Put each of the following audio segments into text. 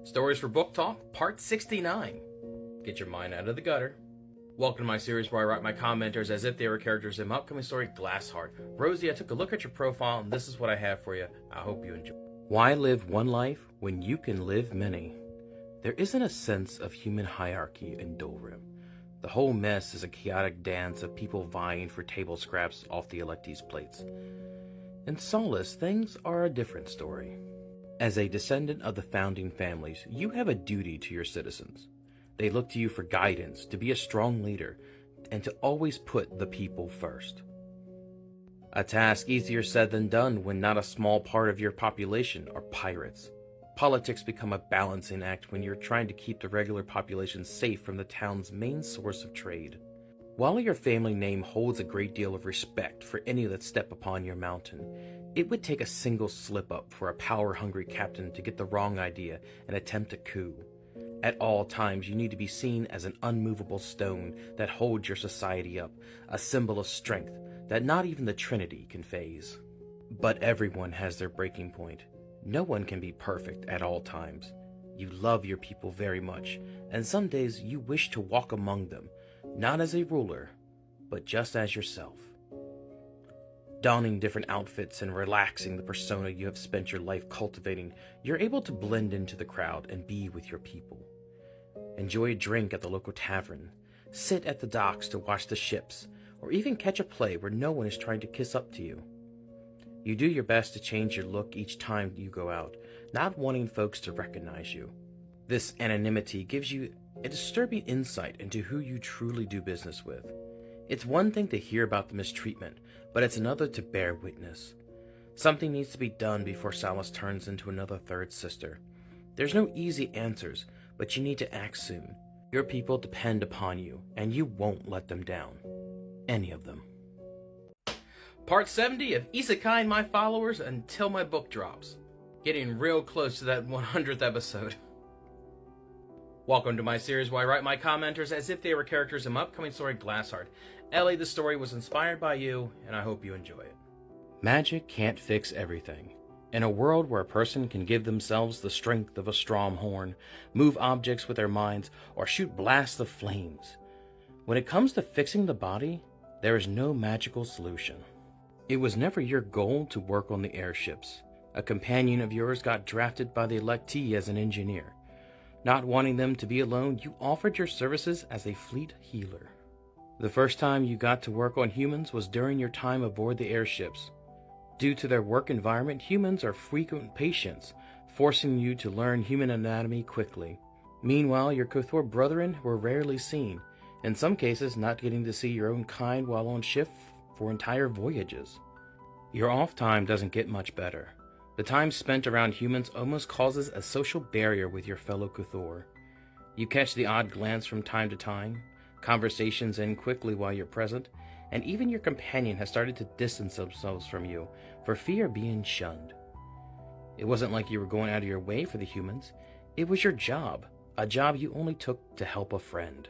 Stories for Book Talk, Part 69. Get your mind out of the gutter. Welcome to my series where I write my commenters as if they were characters in my upcoming story, Glassheart. Rosie, I took a look at your profile, and this is what I have for you. I hope you enjoy. Why live one life when you can live many? There isn't a sense of human hierarchy in Dolrim. The whole mess is a chaotic dance of people vying for table scraps off the electees' plates. In Solace, things are a different story. As a descendant of the founding families, you have a duty to your citizens. They look to you for guidance, to be a strong leader, and to always put the people first. A task easier said than done when not a small part of your population are pirates. Politics become a balancing act when you're trying to keep the regular population safe from the town's main source of trade. While your family name holds a great deal of respect for any that step upon your mountain, it would take a single slip-up for a power-hungry captain to get the wrong idea and attempt a coup. At all times, you need to be seen as an unmovable stone that holds your society up, a symbol of strength that not even the Trinity can faze. But everyone has their breaking point. No one can be perfect at all times. You love your people very much, and some days you wish to walk among them, not as a ruler, but just as yourself. Donning different outfits and relaxing the persona you have spent your life cultivating, you're able to blend into the crowd and be with your people. Enjoy a drink at the local tavern, sit at the docks to watch the ships, or even catch a play where no one is trying to kiss up to you. You do your best to change your look each time you go out, not wanting folks to recognize you. This anonymity gives you a disturbing insight into who you truly do business with. It's one thing to hear about the mistreatment, but it's another to bear witness. Something needs to be done before Solace turns into another third sister. There's no easy answers, but you need to act soon. Your people depend upon you, and you won't let them down. Any of them. Part 70 of Isekai and My Followers until my book drops. Getting real close to that 100th episode. Welcome to my series where I write my commenters as if they were characters in my upcoming story, Glassheart. Ellie, the story was inspired by you, and I hope you enjoy it. Magic can't fix everything. In a world where a person can give themselves the strength of a strong horn, move objects with their minds, or shoot blasts of flames, when it comes to fixing the body, there is no magical solution. It was never your goal to work on the airships. A companion of yours got drafted by the electee as an engineer. Not wanting them to be alone, you offered your services as a fleet healer. The first time you got to work on humans was during your time aboard the airships. Due to their work environment, humans are frequent patients, forcing you to learn human anatomy quickly. Meanwhile, your Kothor brethren were rarely seen, in some cases not getting to see your own kind while on shift for entire voyages. Your off time doesn't get much better. The time spent around humans almost causes a social barrier with your fellow Kothor. You catch the odd glance from time to time, conversations end quickly while you're present, and even your companion has started to distance themselves from you for fear of being shunned. It wasn't like you were going out of your way for the humans. It was your job, a job you only took to help a friend.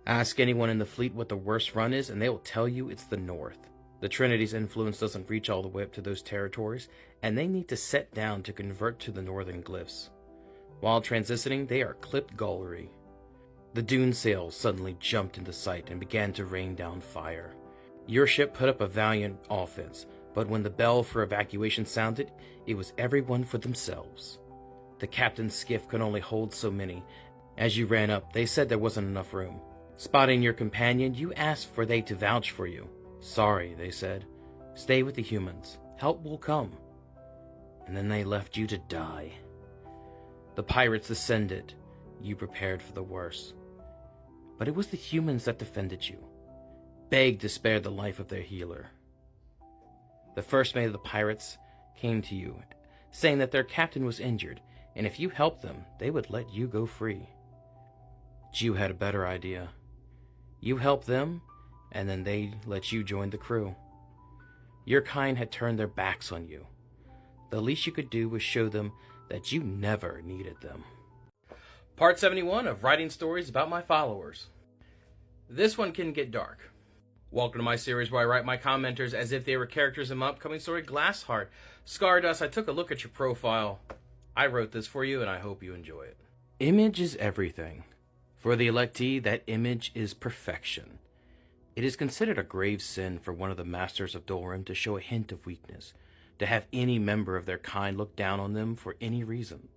Ask anyone in the fleet what the worst run is, and they will tell you it's the North. The Trinity's influence doesn't reach all the way up to those territories, and they need to set down to convert to the northern glyphs. While transitioning, they are clipped gullery. The dune sails suddenly jumped into sight and began to rain down fire. Your ship put up a valiant offense, but when the bell for evacuation sounded, it was everyone for themselves. The captain's skiff could only hold so many. As you ran up, they said there wasn't enough room. Spotting your companion, you asked for they to vouch for you. Sorry, they said. Stay with the humans. Help will come. And then they left you to die. The pirates descended. You prepared for the worst. But it was the humans that defended you, begged to spare the life of their healer. The first mate of the pirates came to you, saying that their captain was injured, and if you helped them, they would let you go free. But you had a better idea. You helped them, and then they let you join the crew. Your kind had turned their backs on you. The least you could do was show them that you never needed them. Part 71 of Writing Stories About My Followers. This one can get dark. Welcome to my series where I write my commenters as if they were characters in my upcoming story, Glassheart. Stardust, I took a look at your profile. I wrote this for you, and I hope you enjoy it. Image is everything. For the electee, that image is perfection. It is considered a grave sin for one of the masters of Dorim to show a hint of weakness, to have any member of their kind look down on them for any reason.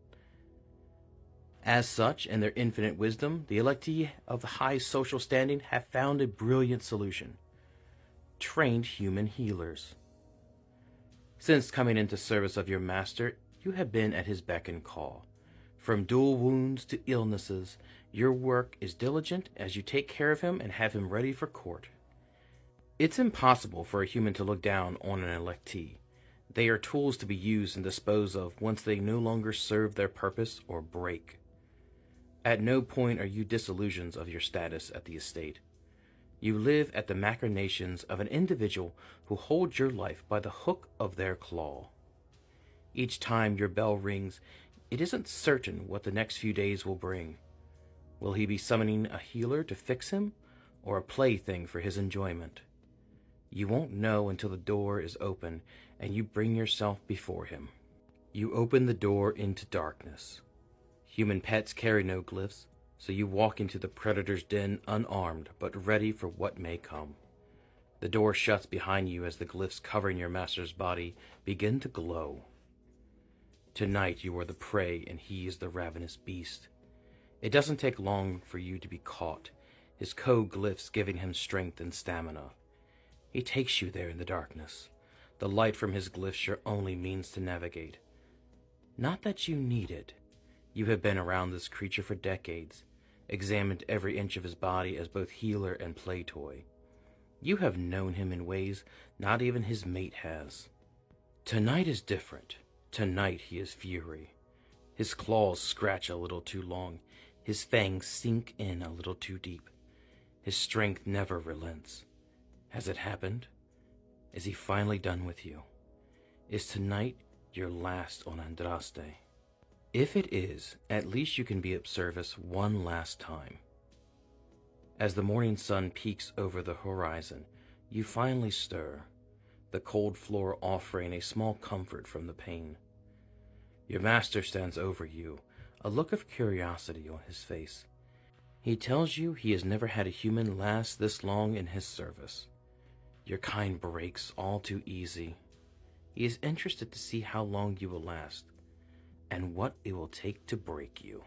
As such, in their infinite wisdom, the electee of the high social standing have found a brilliant solution: trained human healers. Since coming into service of your master, you have been at his beck and call. From dual wounds to illnesses, your work is diligent as you take care of him and have him ready for court. It's impossible for a human to look down on an electee. They are tools to be used and disposed of once they no longer serve their purpose or break. At no point are you disillusioned of your status at the estate. You live at the machinations of an individual who holds your life by the hook of their claw. Each time your bell rings, it isn't certain what the next few days will bring. Will he be summoning a healer to fix him, or a plaything for his enjoyment? You won't know until the door is open and you bring yourself before him. You open the door into darkness. Human pets carry no glyphs, so you walk into the predator's den unarmed but ready for what may come. The door shuts behind you as the glyphs covering your master's body begin to glow. Tonight you are the prey and he is the ravenous beast. It doesn't take long for you to be caught, his co-glyphs giving him strength and stamina. He takes you there in the darkness, the light from his glyphs your only means to navigate. Not that you need it. You have been around this creature for decades, examined every inch of his body as both healer and play toy. You have known him in ways not even his mate has. Tonight is different. Tonight he is fury. His claws scratch a little too long. His fangs sink in a little too deep. His strength never relents. Has it happened? Is he finally done with you? Is tonight your last on Andraste? If it is, at least you can be of service one last time. As the morning sun peeks over the horizon, you finally stir, the cold floor offering a small comfort from the pain. Your master stands over you, a look of curiosity on his face. He tells you he has never had a human last this long in his service. Your kind breaks all too easy. He is interested to see how long you will last, and what it will take to break you.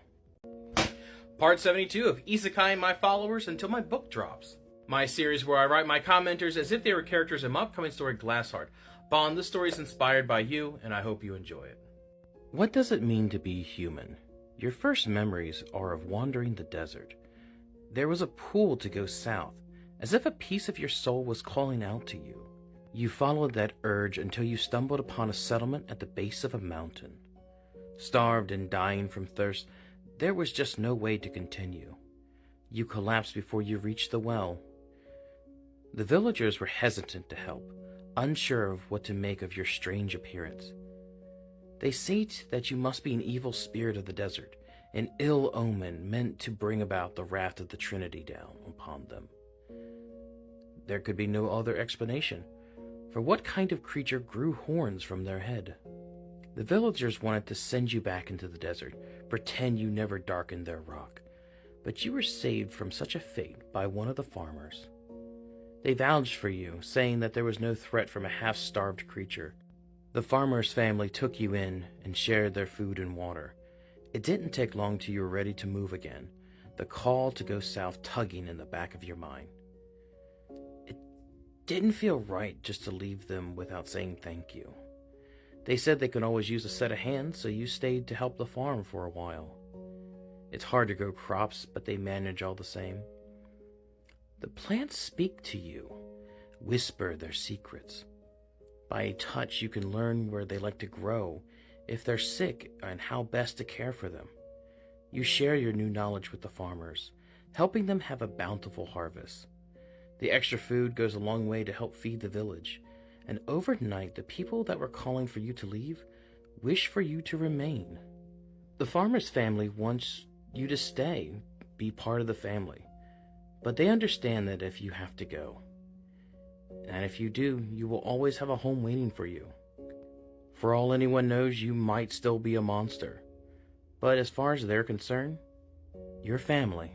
Part 72 of Isekai and My Followers until my book drops. My series where I write my commenters as if they were characters in my upcoming story Glassheart. Bond, this story is inspired by you, and I hope you enjoy it. What does it mean to be human? Your first memories are of wandering the desert. There was a pool to go south, as if a piece of your soul was calling out to you. You followed that urge until you stumbled upon a settlement at the base of a mountain. Starved and dying from thirst, there was just no way to continue. You collapsed before you reached the well. The villagers were hesitant to help, unsure of what to make of your strange appearance. They say that you must be an evil spirit of the desert, an ill omen meant to bring about the wrath of the Trinity down upon them. There could be no other explanation, for what kind of creature grew horns from their head? The villagers wanted to send you back into the desert, pretend you never darkened their rock, but you were saved from such a fate by one of the farmers. They vouched for you, saying that there was no threat from a half-starved creature. The farmer's family took you in and shared their food and water. It didn't take long till you were ready to move again, the call to go south tugging in the back of your mind. It didn't feel right just to leave them without saying thank you. They said they could always use a set of hands, so you stayed to help the farm for a while. It's hard to grow crops, but they manage all the same. The plants speak to you, whisper their secrets. By a touch, you can learn where they like to grow, if they're sick, and how best to care for them. You share your new knowledge with the farmers, helping them have a bountiful harvest. The extra food goes a long way to help feed the village, and overnight the people that were calling for you to leave wish for you to remain. The farmer's family wants you to stay, be part of the family, but they understand that if you have to go. And if you do, you will always have a home waiting for you. For all anyone knows, you might still be a monster, But as far as they're concerned, you're family.